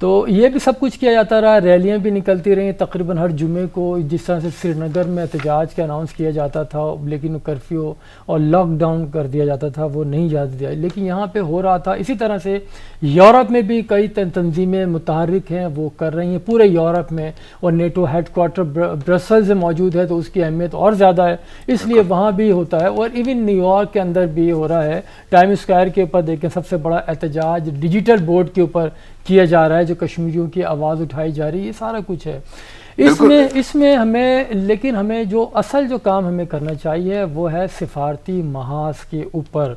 تو یہ بھی سب کچھ کیا جاتا رہا، ریلیاں بھی نکلتی رہیں تقریباً ہر جمعے کو، جس طرح سے سری نگر میں احتجاج کا اناؤنس کیا جاتا تھا لیکن کرفیو اور لاک ڈاؤن کر دیا جاتا تھا، وہ نہیں جاتا دیا، لیکن یہاں پہ ہو رہا تھا۔ اسی طرح سے یورپ میں بھی کئی تنظیمیں متحرک ہیں، وہ کر رہی ہیں پورے یورپ میں، اور نیٹو ہیڈ کوارٹر برسلز میں موجود ہے تو اس کی اہمیت اور زیادہ ہے، اس لیے وہاں بھی ہوتا ہے۔ اور ایون نیو یارک کے اندر بھی ہو رہا ہے، ٹائم اسکوائر کے اوپر دیکھیں سب سے بڑا احتجاج ڈیجیٹل بورڈ کے اوپر کیا جا رہا ہے، جو کشمیریوں کی آواز اٹھائی جا رہی ہے، یہ سارا کچھ ہے اس میں ہمیں جو اصل جو کام ہمیں کرنا چاہیے وہ ہے سفارتی محاذ کے اوپر،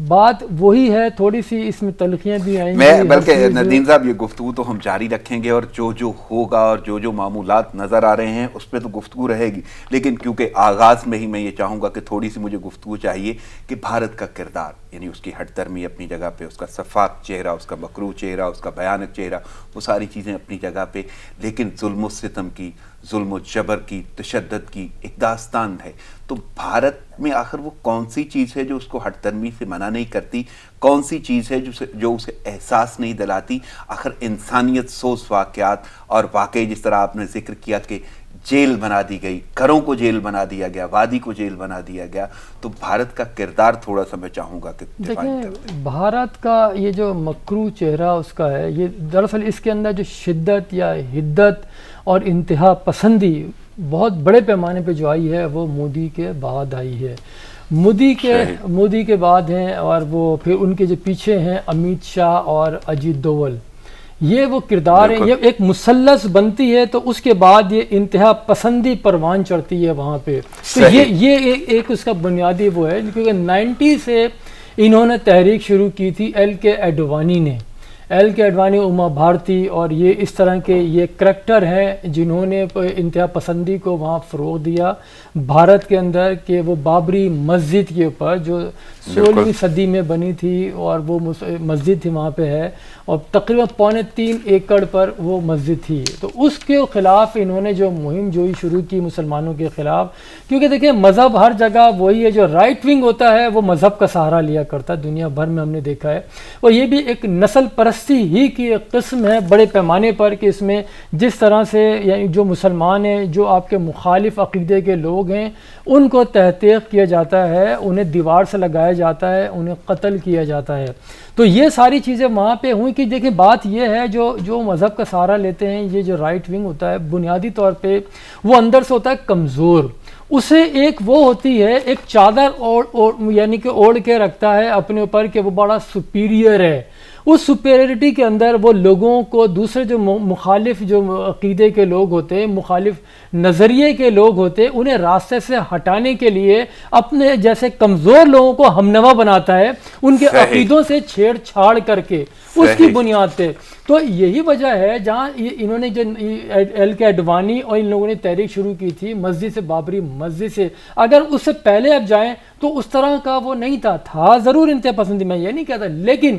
بات وہی ہے، تھوڑی سی اس میں تلخیاں بھی آئیں گی، بلکہ ندیم صاحب یہ گفتگو تو ہم جاری رکھیں گے، اور جو ہوگا اور جو معمولات نظر آ رہے ہیں اس پہ تو گفتگو رہے گی، لیکن کیونکہ آغاز میں ہی میں یہ چاہوں گا کہ تھوڑی سی مجھے گفتگو چاہیے کہ بھارت کا کردار، یعنی اس کی ہٹ درمی اپنی جگہ پہ، اس کا شفاف چہرہ، اس کا مکروہ چہرہ، اس کا بھیانک چہرہ، وہ ساری چیزیں اپنی جگہ پہ، لیکن ظلم و ستم کی، ظلم و جبر کی، تشدد کی ایک داستان ہے۔ تو بھارت میں آخر وہ کون سی چیز ہے جو اس کو ہٹ درمی سے منع نہیں کرتی، کون سی چیز ہے جو اسے احساس نہیں دلاتی؟ آخر انسانیت سوز واقعات، اور واقعی جس طرح آپ نے ذکر کیا کہ جیل بنا دی گئی، گھروں کو جیل بنا دیا گیا، وادی کو جیل بنا دیا گیا، تو بھارت کا کردار تھوڑا سا میں چاہوں گا کہ دیکھیں بھارت کا یہ جو مکروہ چہرہ اس کا ہے، یہ دراصل اس کے اندر جو شدت یا حدت اور انتہا پسندی بہت بڑے پیمانے پہ جو آئی ہے وہ مودی کے بعد آئی ہے، مودی کے بعد ہیں، اور وہ پھر ان کے جو پیچھے ہیں امیت شاہ اور اجیت دوول، یہ وہ کردار ہیں، یہ ایک مثلث بنتی ہے تو اس کے بعد یہ انتہا پسندی پروان چڑھتی ہے وہاں پہ، تو یہ ایک اس کا بنیادی وہ ہے، کیونکہ 90 سے انہوں نے تحریک شروع کی تھی ایل کے اڈوانی نے، اما بھارتی، اور یہ اس طرح کے یہ کریکٹر ہیں جنہوں نے انتہا پسندی کو وہاں فروغ دیا بھارت کے اندر، کہ وہ بابری مسجد کے اوپر جو 16ویں صدی میں بنی تھی، اور وہ مسجد تھی وہاں پہ ہے، اور تقریباً 3.25 ایکڑ پر وہ مسجد تھی، تو اس کے خلاف انہوں نے جو مہم جوئی شروع کی مسلمانوں کے خلاف، کیونکہ دیکھیں مذہب ہر جگہ وہی ہے، جو رائٹ ونگ ہوتا ہے وہ مذہب کا سہارا لیا کرتا ہے، دنیا بھر میں ہم نے دیکھا ہے، اور یہ بھی ایک نسل پرستی ہی کی ایک قسم ہے بڑے پیمانے پر، کہ اس میں جس طرح سے یعنی جو مسلمان ہیں، جو آپ کے مخالف عقیدے کے لوگ ہیں، ان کو تحقیق کیا جاتا ہے، انہیں دیوار سے لگایا جاتا ہے، انہیں قتل کیا جاتا ہے، تو یہ ساری چیزیں وہاں پہ ہوئیں۔ کہ دیکھیں بات یہ ہے جو مذہب کا سہارا لیتے ہیں، یہ جو رائٹ ونگ ہوتا ہے بنیادی طور پہ وہ اندر سے ہوتا ہے کمزور، اسے ایک وہ ہوتی ہے ایک چادر یعنی کہ اوڑھ کے رکھتا ہے اپنے اوپر کہ وہ بڑا سپیریئر ہے، اس سپیریٹی کے اندر وہ لوگوں کو، دوسرے جو مخالف جو عقیدے کے لوگ ہوتے ہیں، مخالف نظریے کے لوگ ہوتے ہیں، انہیں راستے سے ہٹانے کے لیے اپنے جیسے کمزور لوگوں کو ہمنوا بناتا ہے، ان کے عقیدوں سے چھیڑ چھاڑ کر کے اس کی بنیاد پہ۔ تو یہی وجہ ہے جہاں انہوں نے جو ایل کے اڈوانی اور ان لوگوں نے تحریک شروع کی تھی مسجد سے، بابری مسجد سے، اگر اس سے پہلے اب جائیں تو اس طرح کا وہ نہیں تھا ضرور انتہا پسندی، میں یہ نہیں کہتا، لیکن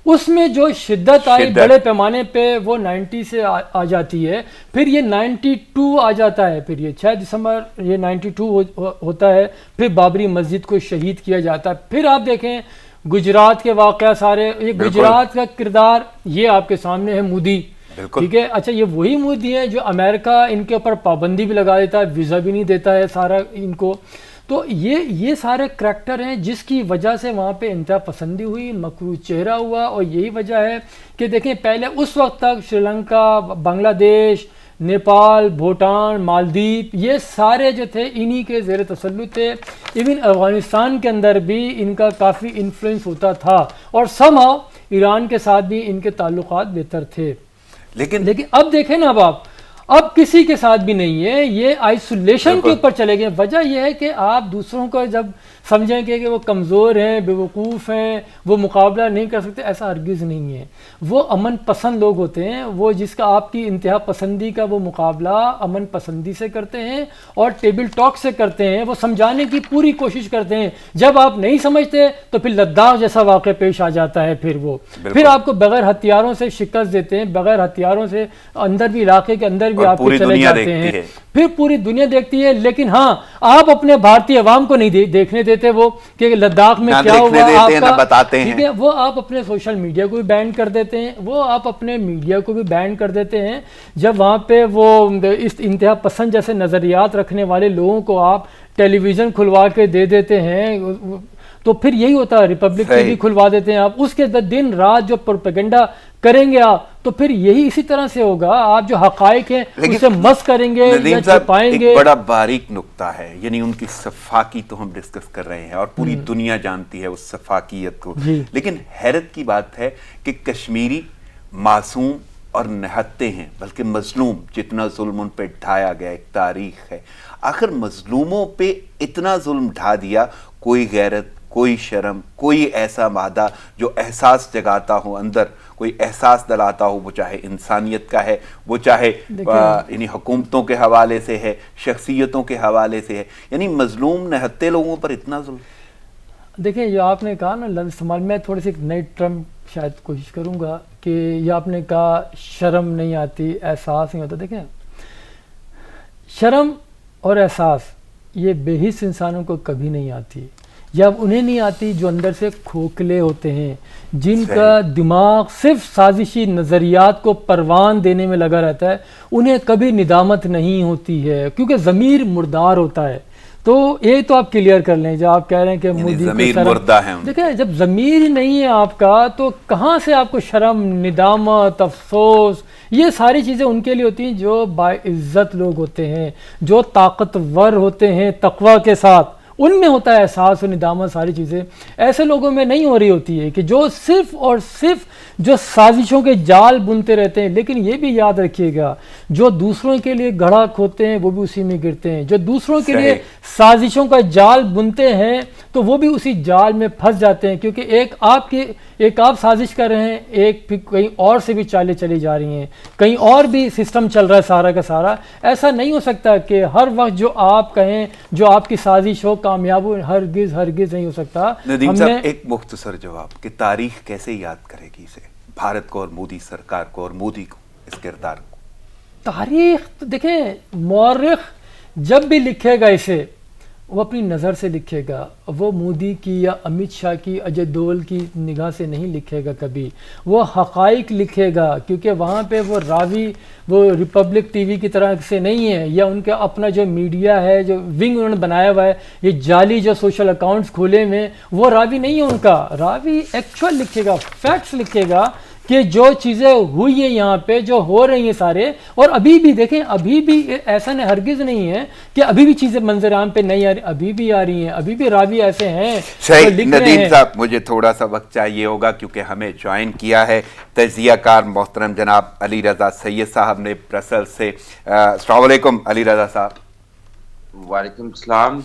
اس میں جو شدت آئی بڑے پیمانے پہ وہ 90 سے آ جاتی ہے، پھر یہ 92 آ جاتا ہے، پھر یہ 6 دسمبر یہ 92 ہوتا ہے، پھر بابری مسجد کو شہید کیا جاتا ہے، پھر آپ دیکھیں گجرات کے واقعہ سارے، یہ گجرات کا کردار یہ آپ کے سامنے ہے، مودی، ٹھیک ہے، اچھا یہ وہی مودی ہے جو امریکہ ان کے اوپر پابندی بھی لگا دیتا ہے، ویزا بھی نہیں دیتا ہے سارا ان کو، تو یہ سارے کریکٹر ہیں جس کی وجہ سے وہاں پہ انتہا پسندی ہوئی، مکروہ چہرہ ہوا، اور یہی وجہ ہے کہ دیکھیں پہلے اس وقت تک سری لنکا، بنگلہ دیش، نیپال، بھوٹان، مالدیپ، یہ سارے جو تھے انہی کے زیر تسلط تھے، ایون افغانستان کے اندر بھی ان کا کافی انفلوئنس ہوتا تھا، اور somehow ایران کے ساتھ بھی ان کے تعلقات بہتر تھے، لیکن اب دیکھیں نا اب کسی کے ساتھ بھی نہیں ہے، یہ آئسولیشن کے اوپر چلے گئے۔ وجہ یہ ہے کہ آپ دوسروں کو جب سمجھیں کہ وہ کمزور ہیں، بے وقوف ہیں، وہ مقابلہ نہیں کر سکتے، ایسا ہرگز نہیں ہے، وہ امن پسند لوگ ہوتے ہیں، وہ جس کا آپ کی انتہا پسندی کا وہ مقابلہ امن پسندی سے کرتے ہیں اور ٹیبل ٹاک سے کرتے ہیں، وہ سمجھانے کی پوری کوشش کرتے ہیں، جب آپ نہیں سمجھتے تو پھر لداخ جیسا واقعہ پیش آ جاتا ہے، پھر آپ کو بغیر ہتھیاروں سے شکست دیتے ہیں، بغیر ہتھیاروں سے اندر بھی علاقے کے اندر بھی بھی آپ کے چلے جاتے ہیں, پھر پوری دنیا دیکھتی ہے. لیکن ہاں آپ اپنے بھارتی عوام کو نہیں دیکھنے دیتے وہ کہ لداخ میں کیا ہوا آپ کا, ٹھیک ہے, وہ آپ اپنے سوشل میڈیا کو بھی بین کر دیتے ہیں, وہ آپ اپنے میڈیا کو بھی بین کر دیتے ہیں. جب وہاں پہ وہ اس انتہا پسند جیسے نظریات رکھنے والے لوگوں کو آپ ٹیلی ویژن کھلوا کے دے دیتے ہیں, تو پھر یہی ہوتا ہے, ریپبلک ٹی وی کھلوا دیتے ہیں آپ, اس کے دن رات جو پروپیگنڈا کریں گے آپ, تو پھر یہی اسی طرح سے ہوگا. آپ جو حقائق ہیں اسے مس کریں گے یا چھپائیں گے. ایک بڑا باریک نقطہ ہے, یعنی ان کی صفاقی تو ہم ڈسکس کر رہے ہیں اور پوری دنیا جانتی ہے اس صفاقیت کو, لیکن حیرت کی بات ہے کہ کشمیری معصوم اور نہتے ہیں, بلکہ مظلوم, جتنا ظلم ان پہ ڈھایا گیا, ایک تاریخ ہے. آخر مظلوموں پہ اتنا ظلم ڈھا دیا, کوئی غیرت, کوئی شرم, کوئی ایسا مادہ جو احساس جگاتا ہو اندر, کوئی احساس دلاتا ہو, وہ چاہے انسانیت کا ہے, وہ چاہے یعنی حکومتوں کے حوالے سے ہے, شخصیتوں کے حوالے سے ہے, یعنی مظلوم نہتے لوگوں پر اتنا ظلم. دیکھیں یہ آپ نے کہا نا لفظ استعمال, میں تھوڑی سی ایک نئی ٹرم شاید کوشش کروں گا کہ یہ آپ نے کہا شرم نہیں آتی, احساس نہیں ہوتا. دیکھیں شرم اور احساس یہ بے حس انسانوں کو کبھی نہیں آتی, یا انہیں نہیں آتی جو اندر سے کھوکھلے ہوتے ہیں, جن کا دماغ صرف سازشی نظریات کو پروان دینے میں لگا رہتا ہے. انہیں کبھی ندامت نہیں ہوتی ہے کیونکہ ضمیر مردار ہوتا ہے. تو یہ تو آپ کلیئر کر لیں, جو آپ کہہ رہے ہیں کہ مودی ضمیر مردہ ہے. دیکھیں جب ضمیر ہی نہیں ہے آپ کا تو کہاں سے آپ کو شرم, ندامت, افسوس, یہ ساری چیزیں ان کے لیے ہوتی ہیں جو باعزت لوگ ہوتے ہیں, جو طاقتور ہوتے ہیں تقوی کے ساتھ, ان میں ہوتا ہے احساس و ندامت. ساری چیزیں ایسے لوگوں میں نہیں ہو رہی ہوتی ہے کہ جو صرف اور صرف جو سازشوں کے جال بنتے رہتے ہیں. لیکن یہ بھی یاد رکھیے گا, جو دوسروں کے لیے گڑھا کھوتے ہیں وہ بھی اسی میں گرتے ہیں, جو دوسروں کے لیے سازشوں کا جال بنتے ہیں تو وہ بھی اسی جال میں پھنس جاتے ہیں, کیونکہ ایک آپ سازش کر رہے ہیں, ایک پھر کہیں اور سے بھی چالیں چلی جا رہی ہیں, کہیں اور بھی سسٹم چل رہا ہے سارا کا سارا. ایسا نہیں ہو سکتا کہ ہر وقت جو آپ کہیں جو آپ کی سازش ہو کامیاب ہو, ہرگز نہیں ہو سکتا. ندیم صاحب ایک مختصر جواب کہ تاریخ کیسے یاد کرے گی اسے, بھارت کو اور مودی سرکار کو اور مودی کو, اس کردار کو؟ تاریخ تو دیکھیں مورخ جب بھی لکھے گا اسے وہ اپنی نظر سے لکھے گا, وہ مودی کی یا امت شاہ کی, اجے دول کی نگاہ سے نہیں لکھے گا کبھی. وہ حقائق لکھے گا کیونکہ وہاں پہ وہ راوی وہ ریپبلک ٹی وی کی طرح سے نہیں ہے, یا ان کا اپنا جو میڈیا ہے جو ونگ انہوں نے بنایا ہوا ہے, یہ جعلی جو سوشل اکاؤنٹس کھولے ہوئے, وہ راوی نہیں ہے ان کا. راوی ایکچوئل لکھے گا, فیکٹس لکھے گا کہ جو چیزیں ہوئی ہیں یہاں پہ, جو ہو رہی ہیں سارے. اور ابھی بھی دیکھیں, ابھی بھی ایسا ہرگز نہیں ہے کہ ابھی بھی چیزیں منظر عام پہ نہیں آ رہی, ابھی بھی آ رہی ہیں, ابھی بھی راوی ایسے ہیں. صحیح. ندیم صاحب مجھے تھوڑا سا وقت چاہیے ہوگا کیونکہ ہمیں جوائن کیا ہے تجزیہ کار محترم جناب علی رضا سید صاحب نے برسل سے. السلام علیکم علی رضا صاحب. وعلیکم السلام.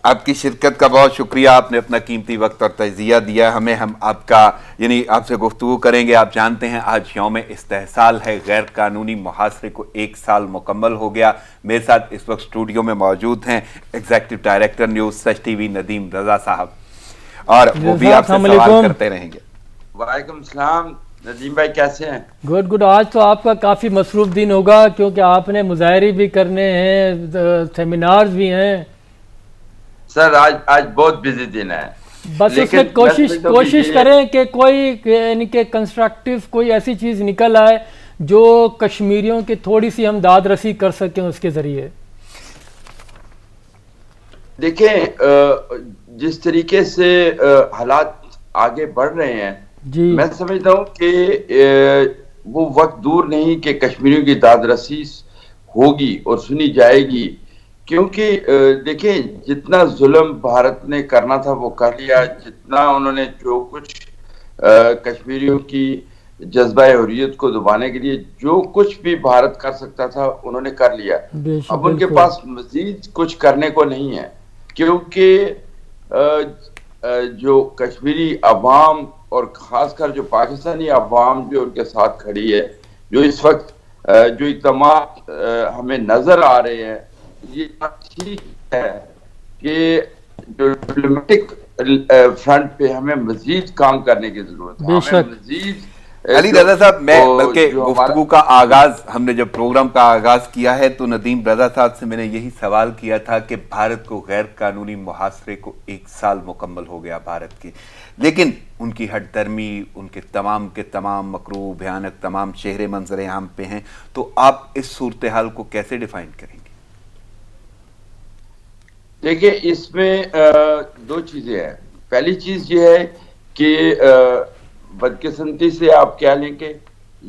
آپ کی شرکت کا بہت شکریہ, آپ نے اپنا قیمتی وقت اور تجزیہ دیا ہمیں. ہم آپ کا یعنی آپ سے گفتگو کریں گے. آپ جانتے ہیں آج یوم استحصال ہے, غیر قانونی محاصرے کو 1 سال مکمل ہو گیا. میرے ساتھ اس وقت اسٹوڈیو میں موجود ہیں ایگزیکٹو ڈائریکٹر نیوز سچ ٹی وی ندیم رضا صاحب, اور وہ بھی آپ سے سوال کرتے رہیں گے. وعلیکم السلام. ندیم بھائی کیسے ہیں؟ گڈ. آج تو آپ کا کافی مصروف دن ہوگا کیونکہ آپ نے مظاہرے بھی کرنے ہیں, سیمینارز بھی ہیں. سر آج بہت بزی دن ہے, بس اس میں کوشش کریں کہ کوئی یعنی کہ کنسٹرکٹیو کوئی ایسی چیز نکل آئے جو کشمیریوں کی تھوڑی سی ہم داد رسی کر سکیں اس کے ذریعے. دیکھیں جس طریقے سے حالات آگے بڑھ رہے ہیں, میں سمجھتا ہوں کہ وہ وقت دور نہیں کہ کشمیریوں کی داد رسی ہوگی اور سنی جائے گی. کیونکہ دیکھیں جتنا ظلم بھارت نے کرنا تھا وہ کر لیا, جتنا انہوں نے جو کچھ کشمیریوں کی جذبہ حریت کو دبانے کے لیے جو کچھ بھی بھارت کر سکتا تھا انہوں نے کر لیا. اب ان کے پاس مزید کچھ کرنے کو نہیں ہے, کیونکہ جو کشمیری عوام اور خاص کر جو پاکستانی عوام جو ان کے ساتھ کھڑی ہے, جو اس وقت جو اقدامات ہمیں نظر آ رہے ہیں, یہ ٹھیک ہے کہ جو ڈپلومیٹک فرنٹ پہ ہمیں مزید کام کرنے کی ضرورت ہے. ہمیں مزید علی رضا صاحب، میں بلکہ گفتگو کا آغاز، ہم نے جب پروگرام کا آغاز کیا ہے تو ندیم رضا صاحب سے میں نے یہی سوال کیا تھا کہ بھارت کو غیر قانونی محاصرے کو 1 سال مکمل ہو گیا بھارت کے، لیکن ان کی ہٹ درمی، ان کے تمام مکروہ بھیانک تمام چہرے منظر عام پہ ہیں، تو آپ اس صورتحال کو کیسے ڈیفائن کریں گے؟ دیکھیں، اس میں 2 چیزیں ہیں. پہلی چیز یہ ہے کہ بدقسمتی سے آپ کہہ لیں کہ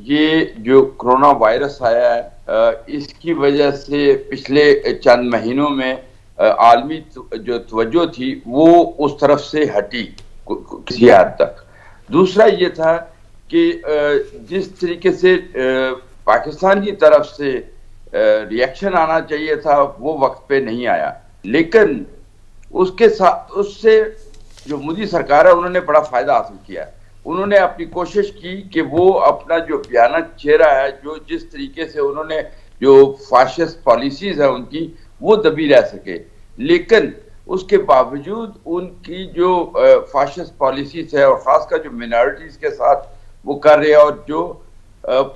یہ جو کرونا وائرس آیا ہے، اس کی وجہ سے پچھلے چند مہینوں میں عالمی جو توجہ تھی وہ اس طرف سے ہٹی کسی حد تک. دوسرا یہ تھا کہ جس طریقے سے پاکستان کی طرف سے ریئیکشن آنا چاہیے تھا وہ وقت پہ نہیں آیا، لیکن اس کے ساتھ اس سے جو مودی سرکار ہے انہوں نے بڑا فائدہ حاصل کیا. انہوں نے اپنی کوشش کی کہ وہ اپنا جو بیانت چہرہ ہے، جو جس طریقے سے انہوں نے جو فاشسٹ پالیسیز ہیں ان کی، وہ دبی رہ سکے. لیکن اس کے باوجود ان کی جو فاشسٹ پالیسیز ہے، اور خاص کر جو مینارٹیز کے ساتھ وہ کر رہے ہیں، اور جو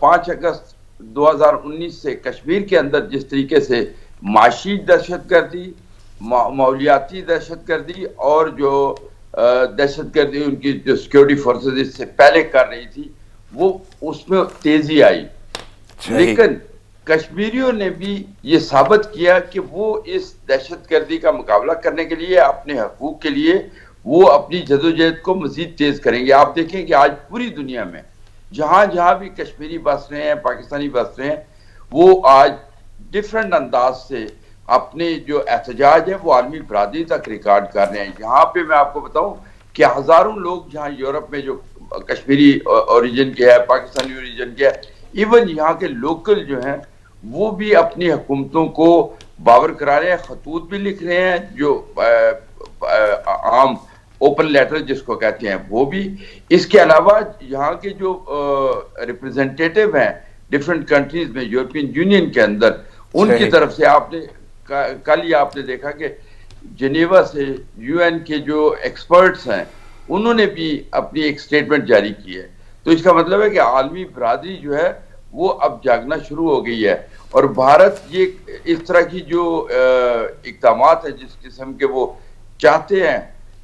5 اگست 2019 سے کشمیر کے اندر جس طریقے سے معاشی دہشت گردی، ماحولیاتی دہشت گردی اور جو دہشت گردی ان کی جو سیکیورٹی فورسز اس سے پہلے کر رہی تھی، وہ اس میں تیزی آئی. لیکن کشمیریوں نے بھی یہ ثابت کیا کہ وہ اس دہشت گردی کا مقابلہ کرنے کے لیے، اپنے حقوق کے لیے وہ اپنی جدوجہد کو مزید تیز کریں گے. آپ دیکھیں کہ آج پوری دنیا میں جہاں جہاں بھی کشمیری بس رہے ہیں، پاکستانی بس رہے ہیں، وہ آج ڈیفرنٹ انداز سے اپنے جو احتجاج ہے وہ عالمی برادری تک ریکارڈ کر رہے ہیں. یہاں پہ میں آپ کو بتاؤں کہ ہزاروں لوگ جہاں یورپ میں جو کشمیری اوریجن کے ہے، پاکستانی اوریجن کے ہے، ایون یہاں کے لوکل جو ہیں وہ بھی اپنی حکومتوں کو باور کرا رہے ہیں، خطوط بھی لکھ رہے ہیں، جو عام اوپن لیٹر جس کو کہتے ہیں وہ بھی. اس کے علاوہ یہاں کے جو ریپرزنٹیٹیو ہیں ڈفرینٹ کنٹریز میں، یورپین یونین کے اندر، ان کی طرف سے آپ نے کل ہی آپ نے دیکھا کہ جنیوا سے یو این کے جو ایکسپرٹس ہیں انہوں نے بھی اپنی ایک سٹیٹمنٹ جاری کی ہے. تو اس کا مطلب ہے کہ عالمی برادری جو ہے وہ اب جاگنا شروع ہو گئی ہے، اور بھارت یہ اس طرح کی جو اقدامات ہیں جس قسم کے وہ چاہتے ہیں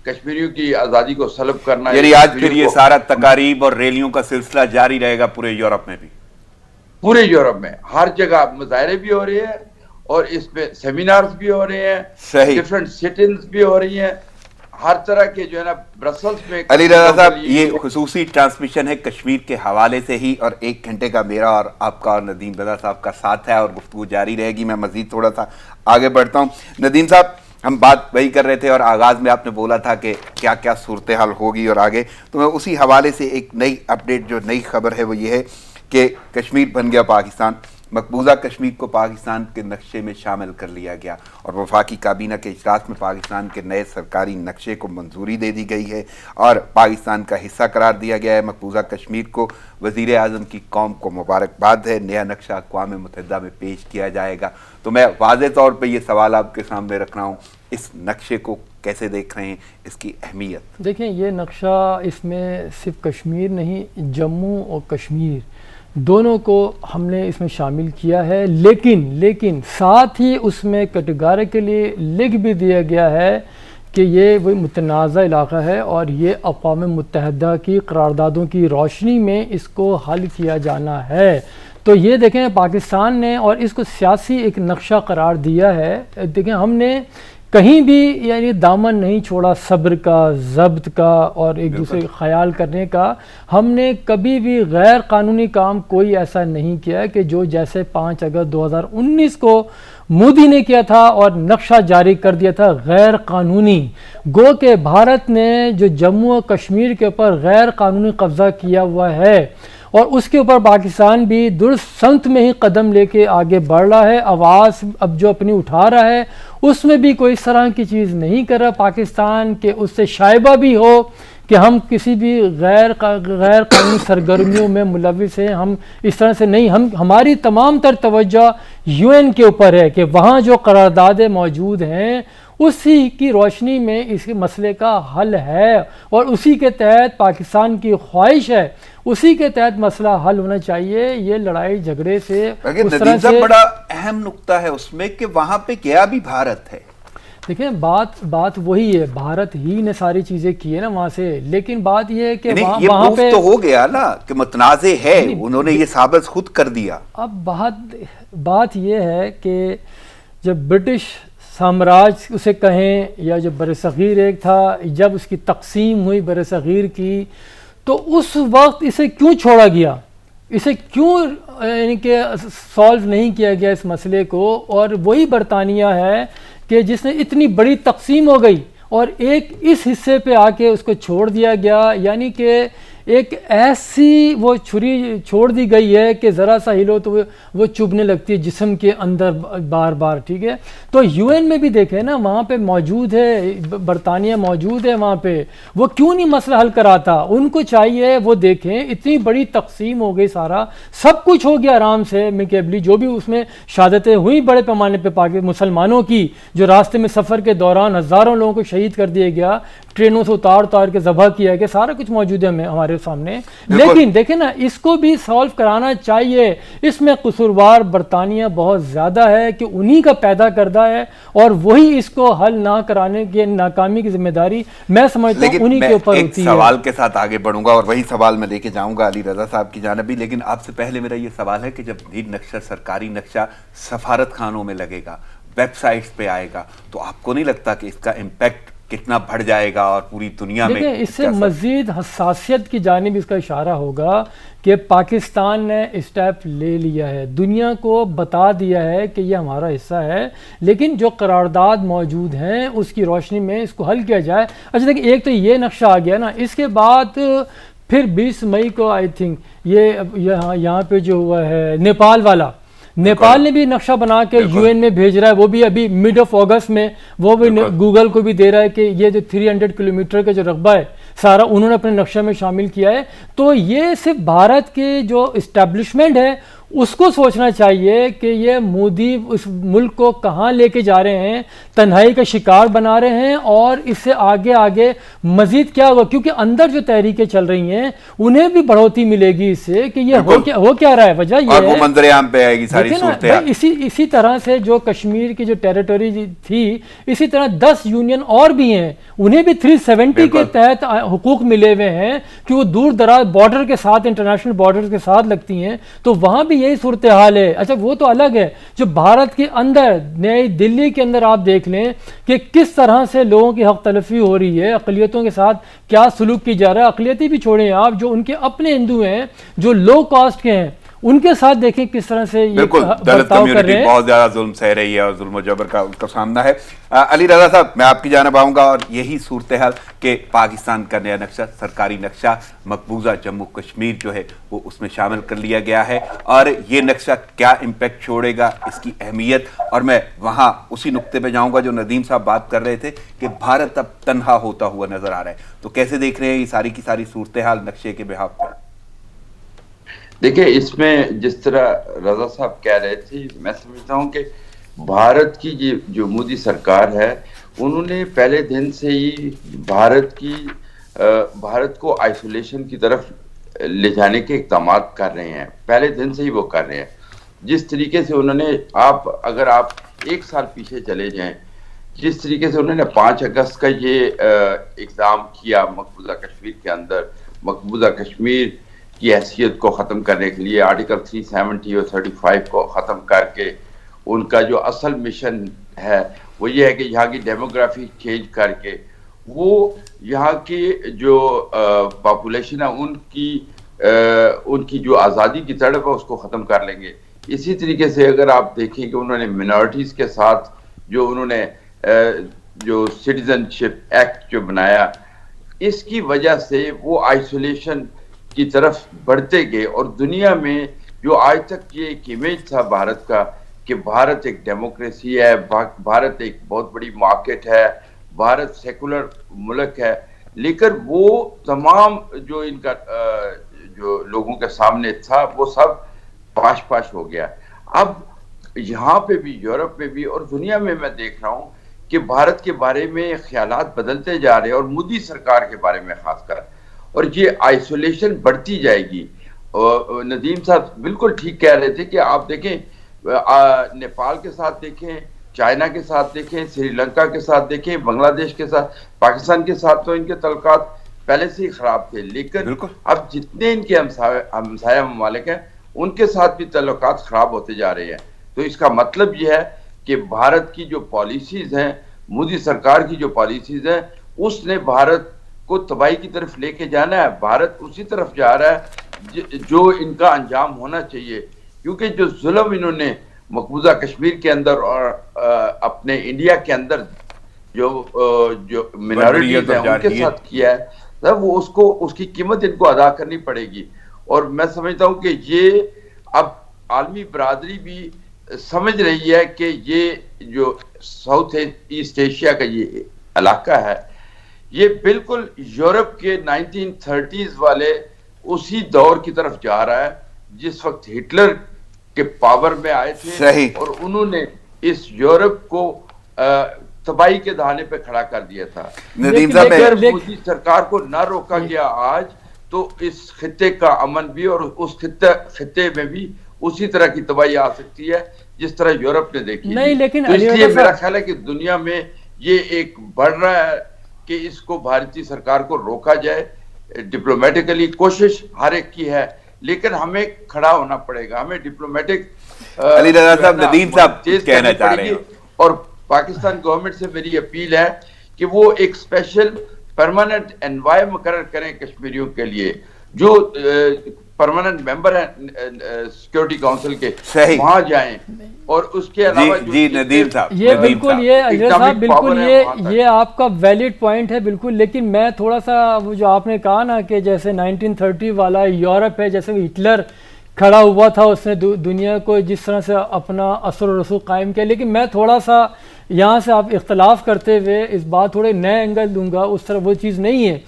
کشمیریوں کی آزادی کو سلب کرنا، یعنی آج پھر یہ سارا تقاریب اور ریلیوں کا سلسلہ جاری رہے گا پورے یورپ میں بھی؟ پورے یورپ میں ہر جگہ مظاہرے بھی ہو رہے ہیں، اور اس میں سیمینارز بھی ہو رہے ہیں، ڈیفرنٹ سیٹنگز بھی ہو رہی ہیں، ہر طرح کے جو ہے نا برسلز میں. علی رضا صاحب، یہ خصوصی ٹرانسمیشن ہے کشمیر کے حوالے سے ہی، اور 1 گھنٹے کا میرا اور آپ کا اور ندیم رضا صاحب کا ساتھ ہے، اور گفتگو جاری رہے گی. میں مزید تھوڑا سا آگے بڑھتا ہوں. ندیم صاحب، ہم بات وہی کر رہے تھے اور آغاز میں آپ نے بولا تھا کہ کیا کیا صورتحال ہوگی اور آگے، تو میں اسی حوالے سے ایک نئی اپڈیٹ، جو نئی خبر ہے وہ یہ ہے کہ کشمیر بن گیا پاکستان. مقبوضہ کشمیر کو پاکستان کے نقشے میں شامل کر لیا گیا، اور وفاقی کابینہ کے اجلاس میں پاکستان کے نئے سرکاری نقشے کو منظوری دے دی گئی ہے، اور پاکستان کا حصہ قرار دیا گیا ہے مقبوضہ کشمیر کو. وزیر اعظم کی قوم کو مبارکباد ہے. نیا نقشہ اقوام متحدہ میں پیش کیا جائے گا. تو میں واضح طور پہ یہ سوال آپ کے سامنے رکھ رہا ہوں، اس نقشے کو کیسے دیکھ رہے ہیں، اس کی اہمیت؟ دیکھیں، یہ نقشہ اس میں صرف کشمیر نہیں، جموں اور کشمیر دونوں کو ہم نے اس میں شامل کیا ہے، لیکن ساتھ ہی اس میں کیٹیگریکلی لکھ بھی دیا گیا ہے کہ یہ وہ متنازع علاقہ ہے، اور یہ اقوام متحدہ کی قراردادوں کی روشنی میں اس کو حل کیا جانا ہے. تو یہ دیکھیں، پاکستان نے اور اس کو سیاسی ایک نقشہ قرار دیا ہے. دیکھیں، ہم نے کہیں بھی یعنی دامن نہیں چھوڑا صبر کا، ضبط کا اور ایک دوسرے کا خیال کرنے کا. ہم نے کبھی بھی غیر قانونی کام کوئی ایسا نہیں کیا کہ جو جیسے 5 اگست 2019 کو مودی نے کیا تھا اور نقشہ جاری کر دیا تھا غیر قانونی. گو کہ بھارت نے جو جموں و کشمیر کے اوپر غیر قانونی قبضہ کیا ہوا ہے، اور اس کے اوپر پاکستان بھی درست سمت میں ہی قدم لے کے آگے بڑھ رہا ہے. آواز اب جو اپنی اٹھا رہا ہے اس میں بھی کوئی اس طرح کی چیز نہیں کر رہا پاکستان کہ اس سے شائبہ بھی ہو کہ ہم کسی بھی غیر قانونی سرگرمیوں میں ملوث ہیں. ہم اس طرح سے نہیں، ہماری تمام تر توجہ UN کے اوپر ہے کہ وہاں جو قراردادیں موجود ہیں اسی کی روشنی میں اس مسئلے کا حل ہے، اور اسی کے تحت پاکستان کی خواہش ہے، اسی کے تحت مسئلہ حل ہونا چاہیے۔ یہ لڑائی جھگڑے سے لیکن ندیم صاحب بڑا اہم نقطہ ہے اس میں کہ وہاں پہ گیا بھی بھارت ہے۔ دیکھیں بات وہی ہے، بھارت ہی نے ساری چیزیں کی ہے نا وہاں سے، لیکن بات یہ ہے کہ وہاں پہ تو ہو گیا نا کہ متنازع ہے، انہوں نے یہ ثابت خود کر دیا۔ اب بات یہ ہے کہ جب برٹش سامراج اسے کہیں یا جب برصغیر ایک تھا، جب اس کی تقسیم ہوئی برصغیر کی، تو اس وقت اسے کیوں چھوڑا گیا، اسے کیوں یعنی کہ سالو نہیں کیا گیا اس مسئلے کو؟ اور وہی برطانیہ ہے کہ جس نے اتنی بڑی تقسیم ہو گئی اور ایک اس حصے پہ آ کے اس کو چھوڑ دیا گیا، یعنی کہ ایک ایسی وہ چھری چھوڑ دی گئی ہے کہ ذرا سا ہلو تو وہ چبھنے لگتی ہے جسم کے اندر بار بار، ٹھیک ہے؟ تو یو این میں بھی دیکھیں نا، وہاں پہ موجود ہے، برطانیہ موجود ہے وہاں پہ، وہ کیوں نہیں مسئلہ حل کراتا؟ ان کو چاہیے وہ دیکھیں، اتنی بڑی تقسیم ہو گئی، سارا سب کچھ ہو گیا آرام سے میکیبلی، جو بھی اس میں شہادتیں ہوئی بڑے پیمانے پہ مسلمانوں کی، جو راستے میں سفر کے دوران ہزاروں لوگوں کو شہید کر دیا گیا، ٹرینوں سے اتار کے ذبح کیا گیا، سارا کچھ موجود ہے ہمارے سامنے۔ لیکن دیکھیں نا، اس کو بھی سالو کرانا چاہیے۔ اس میں قصوروار برطانیہ بہت زیادہ ہے کہ انہی کا پیدا کردہ ہے، اور وہی اس کو حل نہ کرانے کی ناکامی کی ذمہ داری میں سمجھتا ہوں انہی کے اوپر ہوتی ہے۔ ایک سوال کے ساتھ آگے بڑھوں گا اور وہی سوال میں لے کے جاؤں گا علی رضا صاحب کی جانب بھی، لیکن آپ سے پہلے میرا یہ سوال ہے کہ جب یہ نقشہ، سرکاری نقشہ سفارت خانوں میں لگے گا، ویب سائٹس پہ آئے گا، تو آپ کو نہیں لگتا کہ اس کا امپیکٹ کتنا بڑھ جائے گا اور پوری دنیا میں؟ دیکھیں، اس سے مزید حساسیت کی جانب اس کا اشارہ ہوگا کہ پاکستان نے اسٹیپ لے لیا ہے، دنیا کو بتا دیا ہے کہ یہ ہمارا حصہ ہے، لیکن جو قرارداد موجود ہیں اس کی روشنی میں اس کو حل کیا جائے۔ اچھا دیکھیں، ایک تو یہ نقشہ آ گیا نا، اس کے بعد پھر 20 مئی کو آئی تھنک یہ یہاں پہ جو ہوا ہے نیپال والا، نیپال نے بھی نقشہ بنا کے یو این میں بھیج رہا ہے، وہ بھی ابھی مڈ آف اگست میں، وہ بھی گوگل کو بھی دے رہا ہے کہ یہ جو 300 کلومیٹر کا جو رقبہ ہے سارا انہوں نے اپنے نقشے میں شامل کیا ہے۔ تو یہ صرف بھارت کے جو اسٹیبلشمنٹ ہے اس کو سوچنا چاہیے کہ یہ مودی اس ملک کو کہاں لے کے جا رہے ہیں، تنہائی کا شکار بنا رہے ہیں، اور اس سے آگے مزید کیا ہوگا، کیونکہ اندر جو تحریکیں چل رہی ہیں انہیں بھی بڑھوتی ملے گی اس سے کہ یہ ہو کیا رہا ہے۔ وجہ یہ ہے، اور وہ منظر عام پہ آئے گی ساری صورتیں۔ اسی طرح سے جو کشمیر کی جو ٹیریٹری تھی، اسی طرح 10 یونین اور بھی ہیں، انہیں بھی 370 کے تحت حقوق ملے ہوئے ہیں کہ وہ دور دراز بارڈر کے ساتھ، انٹرنیشنل بارڈر کے ساتھ لگتی ہیں، تو وہاں بھی یہی صورتحال ہے۔ اچھا وہ تو الگ ہے، جو بھارت کے اندر، نئی دلی کے اندر آپ دیکھ لیں کہ کس طرح سے لوگوں کی حق تلفی ہو رہی ہے، اقلیتوں کے ساتھ کیا سلوک کی جا رہا ہے۔ اقلیتی بھی چھوڑیں آپ، جو ان کے اپنے ہندو ہیں، جو لو کاسٹ کے ہیں، ان کے ساتھ دیکھیں کس طرح سے یہ برتاؤ کر رہے ہیں۔ بہت زیادہ ظلم سہ رہی ہے اور ظلم و جبر کا ان کا سامنا ہے۔ علی رضا صاحب، میں آپ کی جانب آؤں گا، اور یہی صورتحال کہ پاکستان کا نیا نقشہ، سرکاری نقشہ مقبوضہ جموں کشمیر جو ہے وہ اس میں شامل کر لیا گیا ہے، اور یہ نقشہ کیا امپیکٹ چھوڑے گا، اس کی اہمیت، اور میں وہاں اسی نقطے پہ جاؤں گا جو ندیم صاحب بات کر رہے تھے کہ بھارت اب تنہا ہوتا ہوا نظر آ رہا ہے، تو کیسے دیکھ رہے ہیں یہ ساری کی ساری صورتحال نقشے کے بحاف پر؟ دیکھیں، اس میں جس طرح رضا صاحب کہہ رہے تھے، میں سمجھتا ہوں کہ بھارت کی جو مودی سرکار ہے، انہوں نے پہلے دن سے ہی بھارت کو آئسولیشن کی طرف لے جانے کے اقدامات کر رہے ہیں، پہلے دن سے ہی وہ کر رہے ہیں۔ جس طریقے سے انہوں نے، اگر آپ 1 سال پیچھے چلے جائیں، جس طریقے سے انہوں نے 5 اگست کا یہ اقدام کیا مقبوضہ کشمیر کے اندر، مقبوضہ کشمیر کی حیثیت کو ختم کرنے کے لیے آرٹیکل 370 اور 35 کو ختم کر کے، ان کا جو اصل مشن ہے وہ یہ ہے کہ یہاں کی ڈیموگرافی چینج کر کے وہ یہاں کی جو پاپولیشن ہے ان کی جو آزادی کی تڑپ ہے اس کو ختم کر لیں گے۔ اسی طریقے سے اگر آپ دیکھیں کہ انہوں نے منارٹیز کے ساتھ جو انہوں نے جو سٹیزن شپ ایکٹ جو بنایا، اس کی وجہ سے وہ آئسولیشن کی طرف بڑھتے گئے، اور دنیا میں جو آج تک یہ ایک امیج تھا بھارت کا کہ بھارت ایک ڈیموکریسی ہے، بھارت ایک بہت بڑی مارکیٹ ہے، بھارت سیکولر ملک ہے، لیکن وہ تمام جو ان کا جو لوگوں کے سامنے تھا وہ سب پاش ہو گیا۔ اب یہاں پہ بھی، یورپ میں بھی اور دنیا میں دیکھ رہا ہوں کہ بھارت کے بارے میں خیالات بدلتے جا رہے ہیں، اور مودی سرکار کے بارے میں خاص کر، اور یہ آئسولیشن بڑھتی جائے گی. ندیم صاحب بالکل ٹھیک کہہ رہے تھے کہ آپ دیکھیں نیپال کے ساتھ دیکھیں، چائنا کے ساتھ دیکھیں، سری لنکا کے ساتھ دیکھیں، بنگلہ دیش کے ساتھ، پاکستان کے ساتھ تو ان کے تعلقات پہلے سے ہی خراب تھے، لیکن اب جتنے ان کے ہمسایہ ممالک ہیں ان کے ساتھ بھی تعلقات خراب ہوتے جا رہے ہیں. تو اس کا مطلب یہ ہے کہ بھارت کی جو پالیسیز ہیں، مودی سرکار کی جو پالیسیز ہیں، اس نے بھارت کو تباہی کی طرف لے کے جانا ہے. بھارت اسی طرف جا رہا ہے جو ان کا انجام ہونا چاہیے، کیونکہ جو ظلم انہوں نے مقبوضہ کشمیر کے اندر اور اپنے انڈیا کے اندر جو منارٹیز ہیں ان کے ساتھ کیا ہے، وہ اس کی قیمت ان کو ادا کرنی پڑے گی. اور میں سمجھتا ہوں کہ یہ اب عالمی برادری بھی سمجھ رہی ہے کہ یہ جو ساؤتھ ایسٹ ایشیا کا یہ علاقہ ہے، یہ بالکل یورپ کے 1930s والے اسی دور کی طرف جا رہا ہے جس وقت ہٹلر کے پاور میں آئے تھے، اور انہوں نے اس یورپ کو تباہی کے دہانے پہ کھڑا کر دیا تھا. اگر مودی سرکار کو نہ روکا گیا آج تو اس خطے کا امن بھی اور اس خطے میں بھی اسی طرح کی تباہی آ سکتی ہے جس طرح یورپ نے دیکھی. لیکن تو اس لیے میرا خیال ہے کہ دنیا میں یہ ایک بڑھ رہا ہے کہ اس کو بھارتی سرکار کو روکا جائے. ڈپلومیٹکلی کوشش ہر ایک کی ہے، لیکن ہمیں کھڑا ہونا پڑے گا، ہمیں ڈپلومیٹک علی رضا صاحب، ندیم صاحب کہنا چاہ رہے ہیں. اور پاکستان گورنمنٹ سے میری اپیل ہے کہ وہ ایک اسپیشل پرماننٹ انوائے مقرر کریں کشمیریوں کے لیے، جو پرماننٹ ممبر ہیں سیکورٹی کونسل کے، وہاں جائیں. اور اس کے علاوہ جی ندیم صاحب، یہ بالکل یہ آپ کا ویلڈ پوائنٹ ہے بالکل. لیکن میں تھوڑا سا وہ جو آپ نے کہا نا کہ جیسے 1930 والا یورپ ہے، جیسے ہٹلر کھڑا ہوا تھا، اس نے دنیا کو جس طرح سے اپنا اثر و رسوخ قائم کیا، لیکن میں تھوڑا سا یہاں سے آپ اختلاف کرتے ہوئے اس بات تھوڑے نئے اینگل دوں گا. اس طرح وہ چیز نہیں ہے.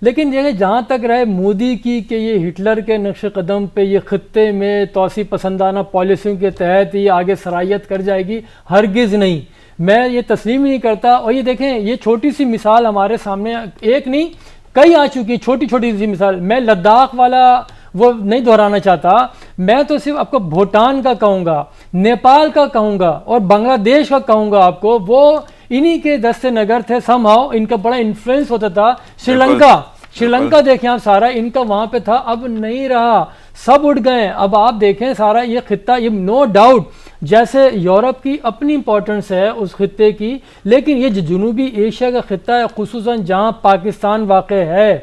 لیکن یہ جہاں تک رہے مودی کی کہ یہ ہٹلر کے نقش قدم پہ یہ خطے میں توسیع پسندانہ پالیسیوں کے تحت یہ آگے سرایت کر جائے گی، ہرگز نہیں. میں یہ تسلیم ہی نہیں کرتا. اور یہ دیکھیں، یہ چھوٹی سی مثال ہمارے سامنے ایک نہیں کئی آ چکی، چھوٹی چھوٹی سی مثال. میں لداخ والا وہ نہیں دہرانا چاہتا، میں تو صرف آپ کو بھوٹان کا کہوں گا، نیپال کا کہوں گا اور بنگلہ دیش کا کہوں گا آپ کو. وہ انہی کے دست نگر تھے، سم ہاؤ ان کا بڑا انفلوئنس ہوتا تھا. سری لنکا دیکھیں آپ، سارا ان کا وہاں پہ تھا، اب نہیں رہا، سب اٹھ گئے. اب آپ دیکھیں سارا یہ خطہ، یہ نو ڈاؤٹ جیسے یورپ کی اپنی امپورٹنس ہے اس خطے کی، لیکن یہ جو جنوبی ایشیا کا خطہ ہے، خصوصاً جہاں پاکستان واقع ہے،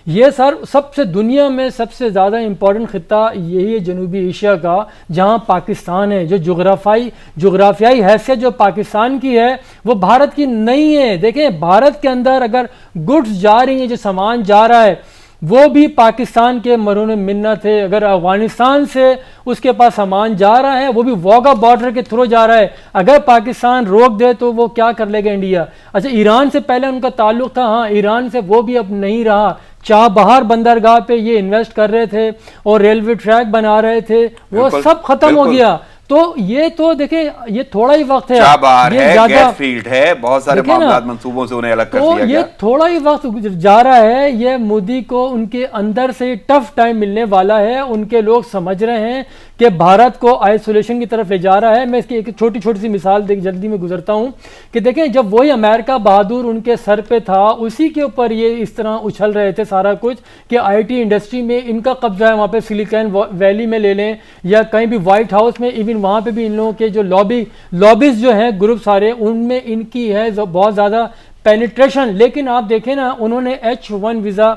یہ سب سے دنیا میں سب سے زیادہ امپورٹنٹ خطہ یہی ہے جنوبی ایشیا کا، جہاں پاکستان ہے. جو جغرافیائی حیثیت جو پاکستان کی ہے وہ بھارت کی نہیں ہے. دیکھیں بھارت کے اندر اگر گڈز جا رہی ہیں، جو سامان جا رہا ہے، وہ بھی پاکستان کے مرہون منت ہے. اگر افغانستان سے اس کے پاس سامان جا رہا ہے، وہ بھی واگا بارڈر کے تھرو جا رہا ہے. اگر پاکستان روک دے تو وہ کیا کر لے گا انڈیا؟ اچھا، ایران سے پہلے ان کا تعلق تھا، ہاں ایران سے، وہ بھی اب نہیں رہا. چابہار بندرگاہ پہ یہ انویسٹ کر رہے تھے اور ریلوے ٹریک بنا رہے تھے، وہ سب ختم ہو گیا. تو یہ تو دیکھیں یہ تھوڑا ہی وقت ہے، چابہار ہے، گیس فیلڈ ہے، بہت سارے معاملات منصوبوں سے انہیں الگ کر دیا گیا. یہ تھوڑا ہی وقت جا رہا ہے. یہ مودی کو ان کے اندر سے ٹف ٹائم ملنے والا ہے. ان کے لوگ سمجھ رہے ہیں کہ بھارت کو آئسولیشن کی طرف لے جا رہا ہے. میں اس کی ایک چھوٹی سی مثال جلدی میں گزرتا ہوں کہ دیکھیں جب وہی امریکہ بہادر ان کے سر پہ تھا، اسی کے اوپر یہ اس طرح اچھل رہے تھے سارا کچھ کہ آئی ٹی انڈسٹری میں ان کا قبضہ ہے. وہاں پہ سلیکن ویلی میں لے لیں یا کہیں بھی وائٹ ہاؤس میں، ایون وہاں پہ بھی ان لوگوں کے جو لابیز جو ہیں گروپ سارے، ان میں ان کی ہے بہت زیادہ پینیٹریشن. لیکن آپ دیکھیں نا، انہوں نے H1 ویزا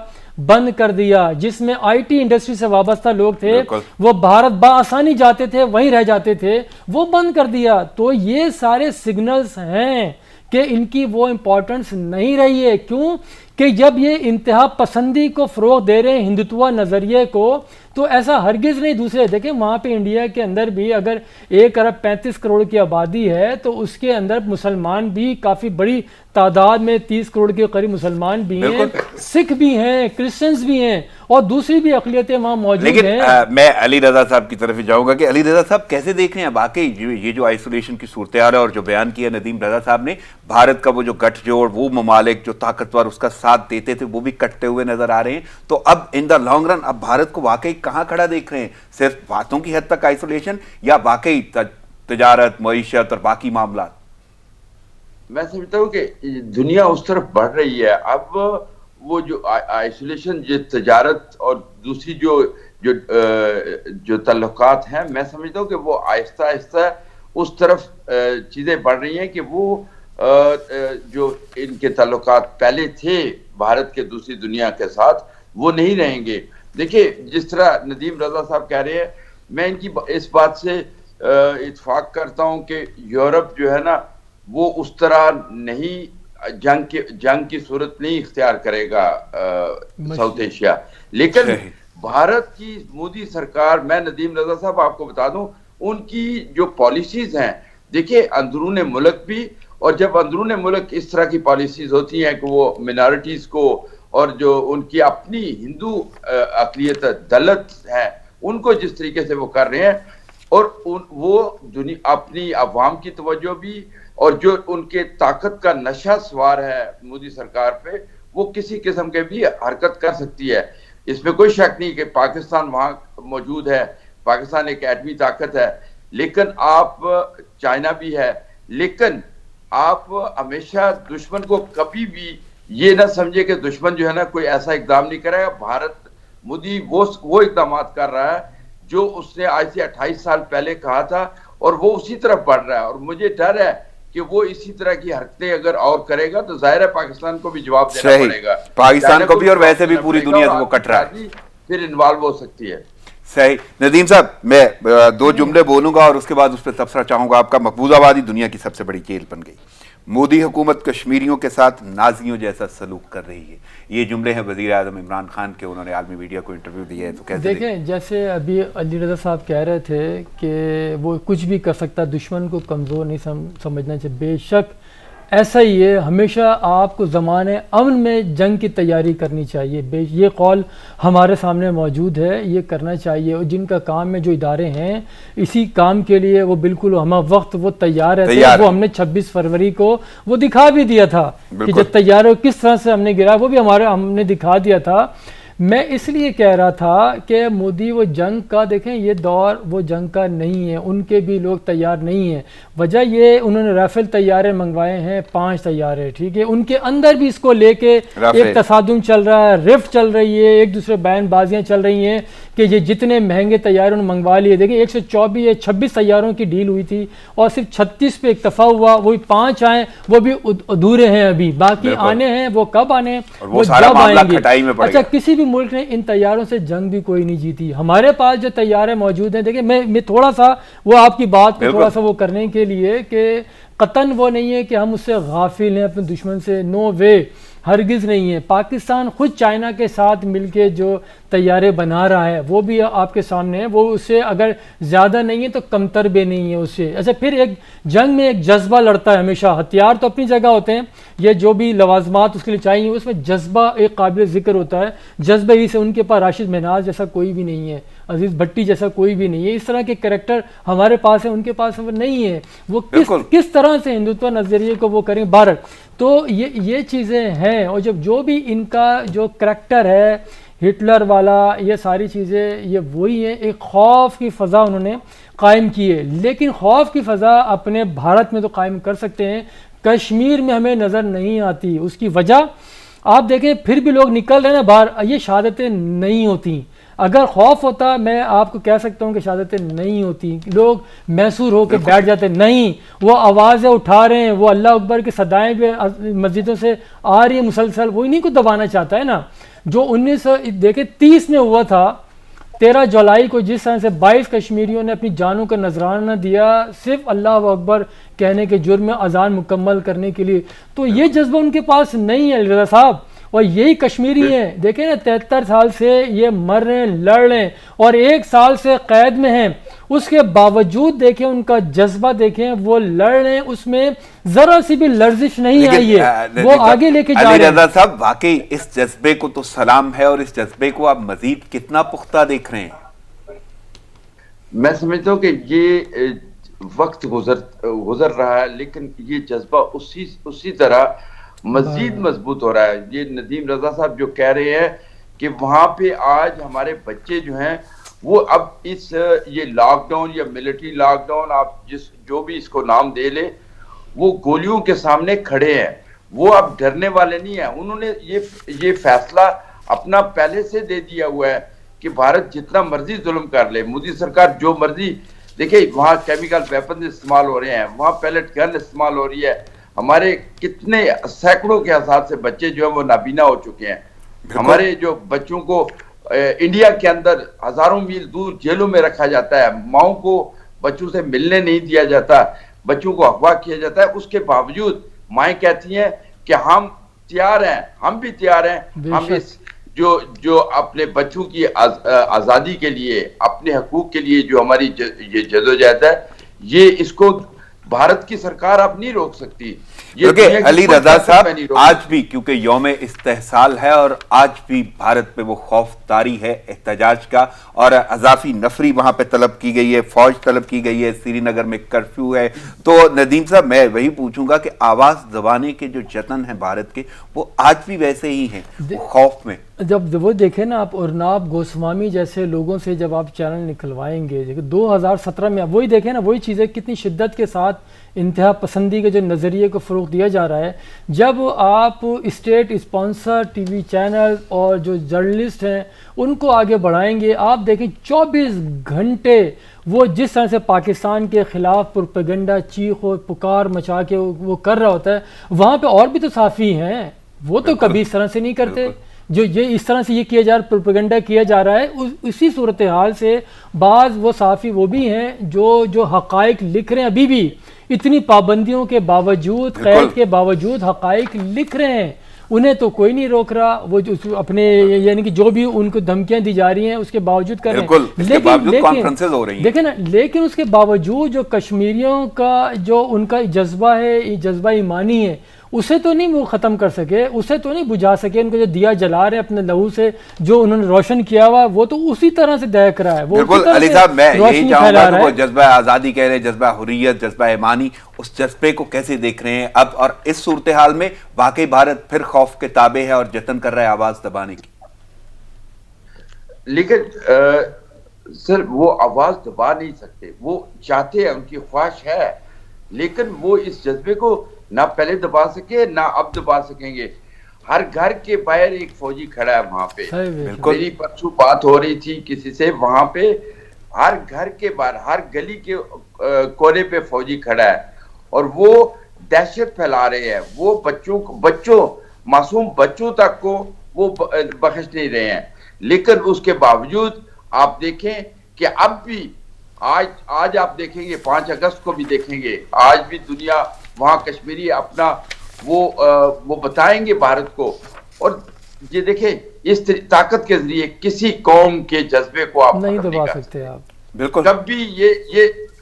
بند کر دیا، جس میں آئی ٹی انڈسٹری سے وابستہ لوگ تھے، وہ بھارت بآسانی جاتے تھے، وہیں رہ جاتے تھے، وہ بند کر دیا. تو یہ سارے سگنلز ہیں کہ ان کی وہ امپورٹنس نہیں رہی ہے. کیوں کہ جب یہ انتہا پسندی کو فروغ دے رہے ہیں ہندوتوا نظریے کو، تو ایسا ہرگز نہیں. دوسرے دیکھیں وہاں پہ انڈیا کے اندر بھی اگر 1.35 ارب کی آبادی ہے تو اس کے اندر مسلمان بھی کافی بڑی تعداد میں 30 کروڑ کے قریب مسلمان بھی ہیں، سکھ بھی ہیں، کرسچنز بھی ہیں اور دوسری بھی اقلیتیں وہاں موجود ہیں. لیکن میں علی رضا صاحب کی طرف جاؤں گا کہ علی رضا صاحب کیسے دیکھ رہے ہیں واقعی یہ جو آئسولیشن کی صورتحال ہے اور جو بیان کیا ندیم رضا صاحب نے، بھارت کا وہ جو گٹھ جوڑ، وہ ممالک جو طاقتور اس کا ساتھ دیتے تھے وہ بھی کٹتے ہوئے نظر آ رہے ہیں. تو اب ان دا لانگ رن اب بھارت کو واقعی کہاں کھڑا دیکھ رہے ہیں؟ صرف باتوں کی حد تک آئسولیشن یا واقعی تجارت، معیشت اور باقی معاملات؟ میں سمجھتا ہوں کہ دنیا اس طرف بڑھ رہی ہے. اب وہ جو آئسولیشن، جو تجارت اور دوسری جو تعلقات ہیں، میں سمجھتا ہوں کہ وہ آہستہ آہستہ اس طرف چیزیں بڑھ رہی ہیں کہ وہ جو ان کے تعلقات پہلے تھے بھارت کے دوسری دنیا کے ساتھ، وہ نہیں رہیں گے. دیکھیے جس طرح ندیم رضا صاحب کہہ رہے ہیں، میں ان کی اس بات سے اتفاق کرتا ہوں کہ یورپ جو ہے نا وہ اس طرح نہیں جنگ کی صورت نہیں اختیار کرے گا ساؤتھ ایشیا. لیکن بھارت کی مودی سرکار، میں ندیم رضا صاحب آپ کو بتا دوں، ان کی جو پالیسیز ہیں، دیکھیے اندرون ملک بھی، اور جب اندرون ملک اس طرح کی پالیسیز ہوتی ہیں کہ وہ منارٹیز کو اور جو ان کی اپنی ہندو اقلیت دلت ہیں ان کو جس طریقے سے وہ کر رہے ہیں، اور وہ اپنی عوام کی توجہ بھی، اور جو ان کے طاقت کا نشہ سوار ہے مودی سرکار پہ، وہ کسی قسم کے بھی حرکت کر سکتی ہے. اس میں کوئی شک نہیں کہ پاکستان وہاں موجود ہے، پاکستان ایک ایٹمی طاقت ہے، لیکن آپ چائنا بھی ہے، لیکن آپ ہمیشہ دشمن کو کبھی بھی یہ نہ سمجھے کہ دشمن جو ہے نا کوئی ایسا اقدام نہیں کرے گا. بھارت مودی وہ اقدامات کر رہا ہے جو اس نے آج سے 28 سال پہلے کہا تھا، اور وہ اسی طرف بڑھ رہا ہے. اور مجھے ڈر ہے کہ وہ اسی طرح کی حرکتیں اگر اور کرے گا تو ظاہر ہے پاکستان کو بھی جواب دینا پڑے گا، پاکستان کو بھی، اور ویسے بھی پوری دنیا سے وہ کٹ رہا ہے، پھر انوالو ہو سکتی ہے. صحیح. ندیم صاحب میں 2 جملے بولوں گا اور اس کے بعد اس پہ تبصرہ چاہوں گا آپ کا. مقبوضہ آبادی دنیا کی سب سے بڑی جیل بن گئی. مودی حکومت کشمیریوں کے ساتھ نازیوں جیسا سلوک کر رہی ہے. یہ جملے ہیں وزیر اعظم عمران خان کے، انہوں نے عالمی میڈیا کو انٹرویو دیا ہے. تو کیسے دیکھیں، جیسے ابھی علی رضا صاحب کہہ رہے تھے کہ وہ کچھ بھی کر سکتا، دشمن کو کمزور نہیں سمجھنا چاہیے. بے شک ایسا ہی ہے. ہمیشہ آپ کو زمانے امن میں جنگ کی تیاری کرنی چاہیے. یہ قول ہمارے سامنے موجود ہے، یہ کرنا چاہیے. اور جن کا کام میں جو ادارے ہیں اسی کام کے لیے وہ بالکل ہم وقت وہ تیار رہتے ہیں. وہ ہم نے 26 فروری کو وہ دکھا بھی دیا تھا کہ جب تیار کس طرح سے ہم نے گرا، وہ بھی ہم نے دکھا دیا تھا. میں اس لیے کہہ رہا تھا کہ مودی وہ جنگ کا، دیکھیں یہ دور وہ جنگ کا نہیں ہے، ان کے بھی لوگ تیار نہیں ہیں. وجہ یہ انہوں نے رافیل طیارے منگوائے ہیں، 5 طیارے، ٹھیک ہے. ان کے اندر بھی اس کو لے کے ایک تصادم چل رہا ہے، رفٹ چل رہی ہے، ایک دوسرے بیان بازیاں چل رہی ہیں کہ یہ جتنے مہنگے طیارے انہوں نے منگوا لیے. دیکھیں 126 طیاروں کی ڈیل ہوئی تھی اور صرف 36 پہ اکتفا ہوا. وہی 5 آئیں، وہ بھی ادھورے ہیں، ابھی باقی آنے ہیں. وہ کب آنے؟ وہ جب آئیں گے. اچھا، کسی بھی ملک نے ان طیاروں سے جنگ بھی کوئی نہیں جیتی. ہمارے پاس جو طیارے موجود ہیں، دیکھیں میں تھوڑا سا وہ آپ کی بات کو تھوڑا سا وہ کرنے کے لیے کہ قطن وہ نہیں ہے کہ ہم اس سے غافل ہیں اپنے دشمن سے، نو وے، ہرگز نہیں ہے. پاکستان خود چائنا کے ساتھ مل کے جو طیارے بنا رہا ہے وہ بھی آپ کے سامنے ہے. وہ اس سے اگر زیادہ نہیں ہے تو کمتر بھی نہیں ہے اس سے. اچھا، پھر ایک جنگ میں ایک جذبہ لڑتا ہے ہمیشہ. ہتھیار تو اپنی جگہ ہوتے ہیں، یہ جو بھی لوازمات اس کے لیے چاہیے اس میں جذبہ ایک قابل ذکر ہوتا ہے. جذبہ ہی سے ان کے پاس راشد مناز جیسا کوئی بھی نہیں ہے، عزیز بھٹی جیسا کوئی بھی نہیں ہے. اس طرح کے کریکٹر ہمارے پاس ہیں، ان کے پاس وہ نہیں ہے. وہ کس طرح سے ہندوتوا نظریے کو وہ کریں بھارت. تو یہ چیزیں ہیں. اور جو بھی ان کا جو کریکٹر ہے ہٹلر والا، یہ ساری چیزیں یہ وہی ہیں. ایک خوف کی فضا انہوں نے قائم کی ہے، لیکن خوف کی فضا اپنے بھارت میں تو قائم کر سکتے ہیں، کشمیر میں ہمیں نظر نہیں آتی. اس کی وجہ آپ دیکھیں پھر بھی لوگ نکل رہے ہیں باہر. یہ شہادتیں نہیں ہوتی. اگر خوف ہوتا میں آپ کو کہہ سکتا ہوں کہ شہادتیں نہیں ہوتی. لوگ محصور ہو کے بیٹھ جاتے. نہیں، وہ آوازیں اٹھا رہے ہیں، وہ اللہ اکبر کی صدائیں بھی مسجدوں سے آ رہی ہیں مسلسل. وہ انہیں کو دبانا چاہتا ہے نا. جو 1930 میں ہوا تھا 13 جولائی کو، جس طرح سے 22 کشمیریوں نے اپنی جانوں کا نذرانہ دیا صرف اللہ اکبر کہنے کے جرم میں اذان مکمل کرنے کے لیے. تو یہ جذبہ ان کے پاس نہیں ہے رضا صاحب. اور یہی کشمیری ہیں. دیکھیں نا 73 سال سے یہ مر رہے ہیں, لڑ رہے ہیں, اور 1 سال سے قید میں ہیں. اس کے باوجود دیکھیں ان کا جذبہ, دیکھیں وہ لڑ رہے ہیں, اس میں ذرا سی بھی لرزش نہیں آئی ہے, وہ آگے لے کے جا رہے ہیں. علی رضا صاحب, واقعی اس جذبے کو تو سلام ہے, اور اس جذبے کو آپ مزید کتنا پختہ دیکھ رہے ہیں؟ میں سمجھتا ہوں کہ یہ وقت گزر رہا ہے, لیکن یہ جذبہ اسی طرح مزید مضبوط ہو رہا ہے. یہ ندیم رضا صاحب جو کہہ رہے ہیں کہ وہاں پہ آج ہمارے بچے جو ہیں وہ اب یہ لاک ڈاؤن یا ملٹری لاک ڈاؤن, آپ جو بھی اس کو نام دے لے, وہ گولیوں کے سامنے کھڑے ہیں. وہ اب ڈرنے والے نہیں ہیں. انہوں نے یہ فیصلہ اپنا پہلے سے دے دیا ہوا ہے کہ بھارت جتنا مرضی ظلم کر لے, مودی سرکار جو مرضی, دیکھیں وہاں کیمیکل ویپن استعمال ہو رہے ہیں, وہاں پیلٹ گن استعمال ہو رہی ہے, ہمارے کتنے سینکڑوں کے ہزار سے بچے جو ہیں وہ نابینا ہو چکے ہیں. ہمارے جو بچوں کو انڈیا کے اندر ہزاروں میل دور جیلوں میں رکھا جاتا ہے, ماؤں کو بچوں سے ملنے نہیں دیا جاتا, بچوں کو اغوا کیا جاتا ہے. اس کے باوجود مائیں کہتی ہیں کہ ہم تیار ہیں, ہم بھی تیار ہیں, ہم اس جو اپنے بچوں کی آزادی کے لیے, اپنے حقوق کے لیے جو ہماری یہ جدوجہد ہے, یہ اس کو بھارت کی سرکار اب نہیں روک سکتی. کیونکہ علی رضا صاحب آج بھی, کیونکہ یوم استحصال ہے, اور آج بھی بھارت پہ وہ خوف طاری ہے احتجاج کا, اور اضافی نفری وہاں پہ طلب کی گئی ہے, فوج طلب کی گئی ہے, سری نگر میں کرفیو ہے. تو ندیم صاحب میں وہی پوچھوں گا کہ آواز دبانے کے جو جتن ہیں بھارت کے, وہ آج بھی ویسے ہی ہیں, خوف میں. جب وہ دیکھیں نا آپ, ارناب گوسوامی جیسے لوگوں سے جب آپ چینل نکلوائیں گے, 2017 میں وہی دیکھیں نا, وہی چیزیں کتنی شدت کے ساتھ انتہا پسندی کے جو نظریے کو فروغ دیا جا رہا ہے. جب آپ state sponsor T V channel اور جو جرنلسٹ ہیں ان کو آگے بڑھائیں گے, آپ دیکھیں 24 گھنٹے وہ جس طرح سے پاکستان کے خلاف پروپیگنڈا, چیخ و پکار مچا کے وہ کر رہا ہوتا ہے, وہاں پہ اور بھی تو صحافی ہیں, وہ تو کبھی اس طرح سے نہیں کرتے. جو یہ اس طرح سے یہ کیا جا رہا, پروپیگنڈا کیا جا رہا ہے, اسی صورتحال سے بعض وہ صحافی وہ بھی ہیں جو حقائق لکھ رہے ہیں, ابھی بھی اتنی پابندیوں کے باوجود, قید کے باوجود حقائق لکھ رہے ہیں, انہیں تو کوئی نہیں روک رہا. وہ جو اپنے یعنی کہ جو بھی ان کو دھمکیاں دی جا رہی ہیں اس کے باوجود کر رہے ہیں. دیکھیں نا, لیکن اس کے باوجود جو کشمیریوں کا جو ان کا جذبہ ہے, یہ جذبہ ایمانی ہے, اسے تو نہیں وہ ختم کر سکے, اسے تو نہیں بجھا سکے. ان کو جو دیا جلا رہے ہیں اپنے لہو سے, جو انہوں نے روشن کیا ہوا, وہ تو اسی طرح سے دہک رہا ہے. بالکل علی صاحب, میں یہی چاہوں گا کہ وہ جذبہ آزادی کہہ رہے ہیں, جذبہ حریت, جذبہ ایمانی, اس جذبے کو کیسے دیکھ رہے ہیں اب, اور اس صورتحال میں واقعی بھارت پھر خوف کے تابع ہے اور جتن کر رہا ہے آواز دبانے کی؟ لیکن سر وہ آواز دبا نہیں سکتے, وہ چاہتے ہیں, ان کی خواہش ہے, لیکن وہ اس جذبے کو نہ پہلے دبا سکے نہ اب دبا سکیں گے. ہر گھر کے باہر ایک فوجی کھڑا ہے وہاں پہ. میری پرسوں بات ہو رہی تھی کسی سے, وہاں پہ ہر گھر کے باہر, ہر گلی کے کونے پہ فوجی کھڑا ہے, اور وہ دہشت پھیلا رہے ہیں. وہ بچوں معصوم بچوں تک کو وہ بخش نہیں رہے ہیں. لیکن اس کے باوجود آپ دیکھیں کہ اب بھی آج آپ دیکھیں گے, 5 اگست کو بھی دیکھیں گے, آج بھی دنیا وہاں کشمیری اپنا وہ بتائیں گے بھارت کو. اور یہ دیکھیں اس طاقت کے ذریعے کسی قوم کے جذبے کو آپ نہیں دبا سکتے آپ. بالکل, جب بھی یہ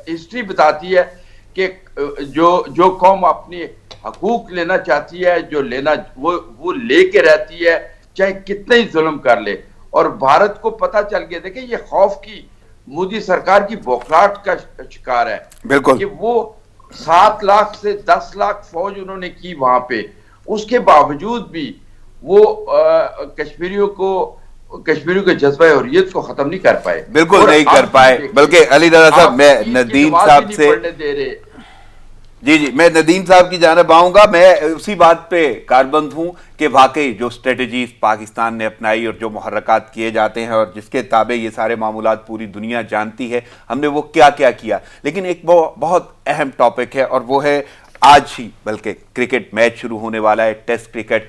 ہسٹری بتاتی ہے کہ جو قوم اپنی حقوق لینا چاہتی ہے, جو لینا وہ لے کے رہتی ہے, چاہے کتنے ہی ظلم کر لے. اور بھارت کو پتہ چل گیا, دیکھیں یہ خوف کی مودی سرکار کی بوکھلاہٹ کا شکار ہے. بالکل, کہ وہ 7 لاکھ سے 10 لاکھ فوج انہوں نے کی وہاں پہ, اس کے باوجود بھی وہ کشمیریوں کے جذبہ حریت کو ختم نہیں کر پائے. بالکل نہیں کر پائے. بلکہ علی رضا صاحب, میں ندیم صاحب سے جی میں ندیم صاحب کی جانب آؤں گا. میں اسی بات پہ کاربند ہوں کہ واقعی جو اسٹریٹجیز پاکستان نے اپنائی اور جو محرکات کیے جاتے ہیں اور جس کے تابع یہ سارے معاملات پوری دنیا جانتی ہے, ہم نے وہ کیا کیا. لیکن ایک بہت اہم ٹاپک ہے, اور وہ ہے آج ہی بلکہ کرکٹ میچ شروع ہونے والا ہے, ٹیسٹ کرکٹ.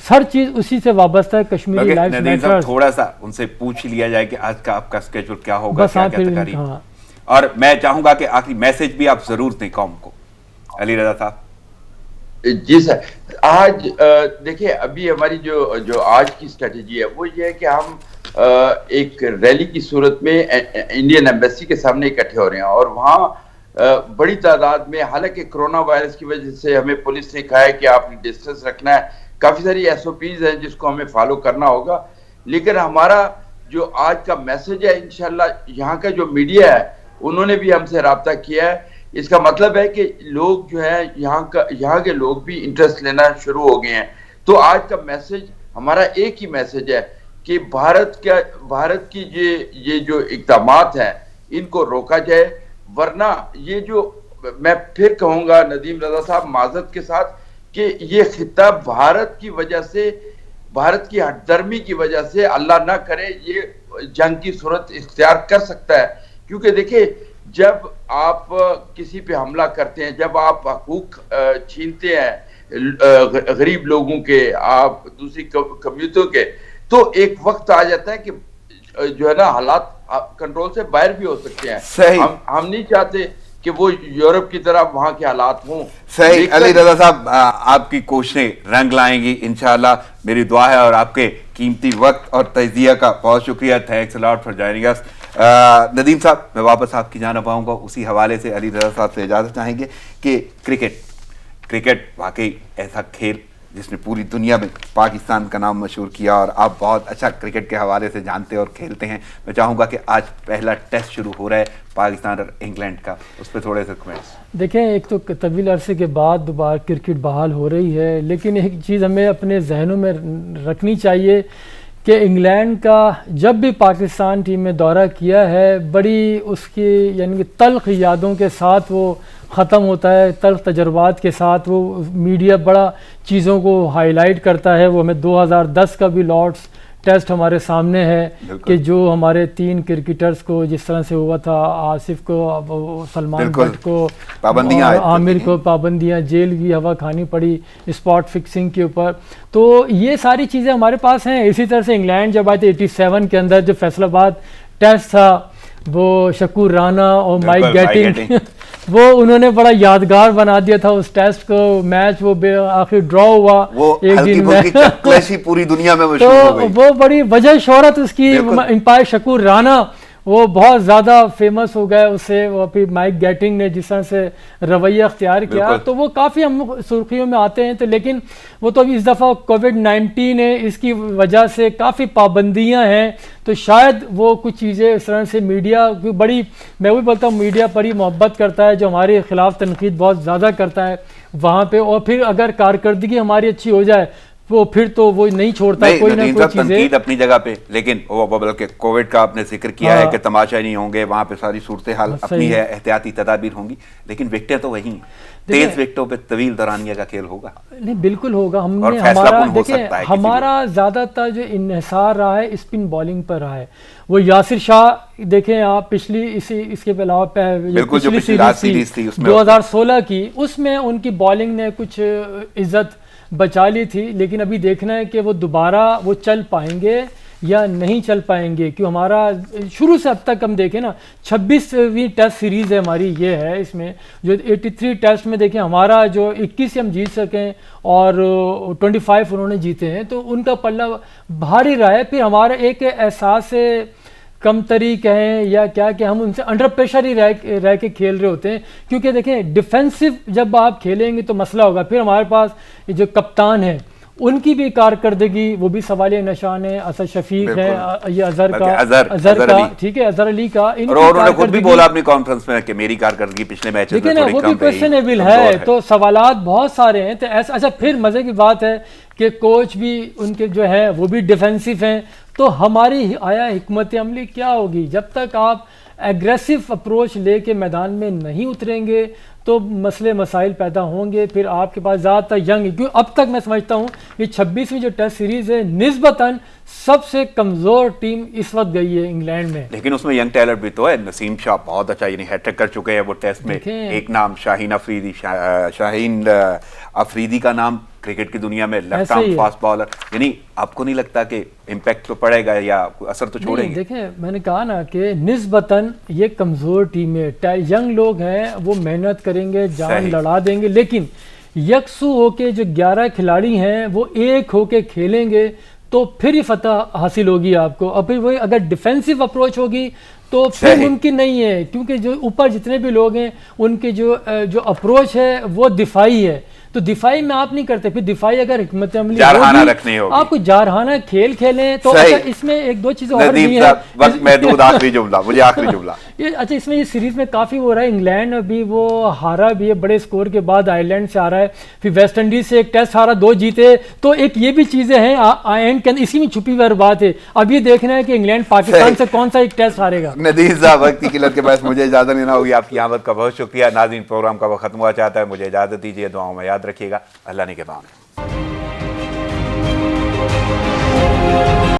ہر چیز اسی سے وابستہ ہے. Kashmiri life matter. تھوڑا سا ان سے پوچھ لیا جائے کہ آج کا آپ کا اسکیجول کیا ہوگا, بس کیا تقریب, اور میں چاہوں گا کہ آخری میسج بھی آپ ضرور دیں قوم کو. علی رضا صاحب. جی سر, آج دیکھیں ابھی ہماری جو آج کی اسٹریٹجی ہے وہ یہ ہے کہ ہم ایک ریلی کی صورت میں انڈین ایمبیسی کے سامنے اکٹھے ہو رہے ہیں, اور وہاں بڑی تعداد میں, حالانکہ کرونا وائرس کی وجہ سے ہمیں پولیس نے کہا ہے کہ آپ نے ڈسٹنس رکھنا ہے, کافی ساری ایس او پیز ہیں جس کو ہمیں فالو کرنا ہوگا, لیکن ہمارا جو آج کا میسج ہے انشاءاللہ یہاں کا جو میڈیا ہے انہوں نے بھی ہم سے رابطہ کیا ہے. اس کا مطلب ہے کہ لوگ جو ہے یہاں کے لوگ بھی انٹرسٹ لینا شروع ہو گئے ہیں. تو آج کا میسج ہمارا ایک ہی میسج ہے کہ بھارت کی یہ جو اقدامات ہیں ان کو روکا جائے, ورنہ یہ جو میں پھر کہوں گا ندیم رضا صاحب معذرت کے ساتھ کہ یہ خطہ بھارت کی وجہ سے, بھارت کی ہٹ درمی کی وجہ سے اللہ نہ کرے یہ جنگ کی صورت اختیار کر سکتا ہے. کیونکہ دیکھیں جب آپ کسی پہ حملہ کرتے ہیں, جب آپ حقوق چھینتے ہیں غریب لوگوں کے, آپ دوسری کمیونٹیوں کے, تو ایک وقت آ جاتا ہے کہ جو ہے نا حالات کنٹرول سے باہر بھی ہو سکتے ہیں. ہم نہیں چاہتے کہ وہ یورپ کی طرح وہاں کے حالات ہوں. صحیح. علی رضا صاحب آپ کی کوششیں رنگ لائیں گی انشاءاللہ, میری دعا ہے, اور آپ کے قیمتی وقت اور تجزیہ کا بہت شکریہ. Thanks a lot for joining us. Nadeem صاحب میں واپس آپ کی جانب آؤں گا. اسی حوالے سے علی رضا صاحب سے اجازت چاہیں گے کہ کرکٹ واقعی ایسا کھیل جس نے پوری دنیا میں پاکستان کا نام مشہور کیا, اور آپ بہت اچھا کرکٹ کے حوالے سے جانتے اور کھیلتے ہیں. میں چاہوں گا کہ آج پہلا ٹیسٹ شروع ہو رہا ہے پاکستان اور انگلینڈ کا, اس پہ تھوڑے سے کمنٹس. دیکھیں ایک تو طویل عرصے کے بعد دوبارہ کرکٹ بحال ہو رہی ہے, لیکن ایک چیز ہمیں اپنے ذہنوں میں رکھنی چاہیے کہ انگلینڈ کا جب بھی پاکستان ٹیم میں دورہ کیا ہے بڑی اس کی یعنی کہ تلخ یادوں کے ساتھ وہ ختم ہوتا ہے, تلخ تجربات کے ساتھ. وہ میڈیا بڑا چیزوں کو ہائی لائٹ کرتا ہے. وہ ہمیں 2010 کا بھی لارڈس ٹیسٹ ہمارے سامنے ہے کہ جو ہمارے 3 کرکٹرز کو جس طرح سے ہوا تھا, آصف کو, سلمان بٹ کو, عامر کو پابندیاں, جیل کی ہوا کھانی پڑی اسپاٹ فکسنگ کے اوپر. تو یہ ساری چیزیں ہمارے پاس ہیں. اسی طرح سے انگلینڈ جب آئے تھے 87 کے اندر, جو فیصل آباد ٹیسٹ تھا, وہ شکور رانا اور مائک گیٹنگ وہ انہوں نے بڑا یادگار بنا دیا تھا اس ٹیسٹ کو. میچ وہ آخر ڈرا ہوا ایک دن میں, پوری دنیا میں تو وہ بڑی وجہ شہرت اس کی امپائر شکور رانا وہ بہت زیادہ فیمس ہو گئے اس سے. وہ پھر مائک گیٹنگ نے جس طرح سے رویہ اختیار کیا تو وہ کافی ہم سرخیوں میں آتے ہیں. تو لیکن وہ تو ابھی اس دفعہ کووڈ-19 ہے, اس کی وجہ سے کافی پابندیاں ہیں, تو شاید وہ کچھ چیزیں اس طرح سے میڈیا بڑی, میں وہی بولتا ہوں میڈیا بڑی محبت کرتا ہے, جو ہمارے خلاف تنقید بہت زیادہ کرتا ہے وہاں پہ, اور پھر اگر کارکردگی ہماری اچھی ہو جائے وہ پھر تو وہ نہیں چھوڑتا کوئی نہ کوئی چیزیں. تنقید اپنی جگہ پہ, لیکن وہ بلکہ کووڈ کا آپ نے ذکر کیا ہے کہ تماشا نہیں ہوں گے, وہاں پہ ساری صورتحال اپنی ہے, احتیاطی تدابیر ہوں گی, لیکن وکٹیں تو وہی ہیں. تیز وکٹوں پہ طویل دورانیہ کا کھیل ہوگا. نہیں بالکل ہوگا. ہم نے ہمارا زیادہ تر جو انحصار رہا ہے اسپن بالنگ پر رہا ہے. وہ یاسر شاہ دیکھیں آپ, پچھلی اس کے علاوہ پچھلی سیریز تھی 2016 کی, اس میں ان کی بالنگ نے کچھ عزت بچا لی تھی, لیکن ابھی دیکھنا ہے کہ وہ دوبارہ وہ چل پائیں گے یا نہیں چل پائیں گے. کیوں ہمارا شروع سے اب تک ہم دیکھیں نا 26ویں ٹیسٹ سیریز ہے ہماری, یہ ہے اس میں جو 83 ٹیسٹ میں دیکھیں ہمارا جو 21 ہم جیت سکیں اور 25 انہوں نے جیتے ہیں, تو ان کا پلہ بھاری رہا ہے. پھر ہمارا ایک احساس کم تری کہیں یا کیا کہ ہم ان سے انڈر پریشر ہی رہ کے کھیل رہے ہوتے ہیں, کیونکہ دیکھیں ڈیفینسو جب آپ کھیلیں گے تو مسئلہ ہوگا. پھر ہمارے پاس جو کپتان ہیں ان کی بھی کارکردگی وہ بھی سوالیہ نشان ہے. اسد شفیق ہے, یہ اظہر کا ٹھیک ہے, اظہر علی کا, انہوں نے خود بھی بولا اپنی کانفرنس میں کہ میری کارکردگی پچھلے میچز میں تھوڑی وہ بھی کویسچنیبل ہے. تو سوالات بہت سارے ہیں. تو ایسا اچھا پھر مزے کی بات ہے کہ کوچ بھی ان کے جو ہیں وہ بھی ڈیفینسو ہیں. تو ہماری آیا حکمت عملی کیا ہوگی جب تک آپ ایگریسو اپروچ لے کے میدان میں نہیں اتریں گے تو مسئلے مسائل پیدا ہوں گے. پھر آپ کے پاس زیادہ تر ینگ, کیوں اب تک میں سمجھتا ہوں یہ 26ویں جو ٹیسٹ سیریز ہے نسبتاً سب سے کمزور ٹیم اس وقت گئی ہے انگلینڈ میں. لیکن اس میں ینگ ٹیلنٹ بھی تو ہے. نسیم شاہ بہت اچھا, یعنی ہیٹ ٹرک کر چکے ہیں وہ ٹیسٹ میں. ایک نام شاہین افریدی کا نام کرکٹ کی دنیا میں لیفٹ آرم فاسٹ بالر, یعنی آپ کو نہیں لگتا کہ امپیکٹ تو پڑے گا یا اثر تو چھوڑیں گے؟ دیکھیں میں نے کہا نا کہ نسبتاً یہ کمزور ٹیم ہے, ینگ لوگ ہیں وہ محنت کریں گے, جان لڑا دیں گے, لیکن یکسو ہو کے جو 11 کھلاڑی ہیں وہ ایک ہو کے کھیلیں گے تو پھر ہی فتح حاصل ہوگی آپ کو. اور پھر وہی اگر ڈیفینسو اپروچ ہوگی تو پھر ممکن نہیں ہے, کیونکہ جو اوپر جتنے بھی لوگ ہیں ان کے جو اپروچ ہے وہ دفاعی ہے, تو دفاعی میں آپ نہیں کرتے. پھر دفاعی اگر حکمت عملی ہوگی, آپ کو جارحانہ کھیل کھیلیں تو اس میں ایک دو چیزیں اور بھی ہیں. وقت محدود, آخری جملہ مجھے, آخری جملہ. اچھا, اس میں یہ سیریز میں کافی ہو رہا ہے, انگلینڈ ابھی وہ ہارا بھی ہے بڑے سکور کے بعد, آئرلینڈ سے ہارا ہے, پھر ویسٹ انڈیز سے ایک ٹیسٹ ہارا, 2 جیتے. تو ایک یہ بھی چیزیں ہیں اینڈ کے اندر, اسی میں چھپی ہوئی بات ہے. اب یہ دیکھنا ہے کہ انگلینڈ پاکستان سے کون سا ایک ٹیسٹ ہارے گا. ندیم صاحب, وقت کی قلت کے باعث مجھے اجازت لینا ہوگی. آپ کی آمد کا بہت شکریہ. ناظرین, پروگرام کا وقت ختم ہوا چاہتا ہے, مجھے اجازت دیجیے, دعاؤں میں یاد رکھیے گا. اللہ نے کے پاؤں.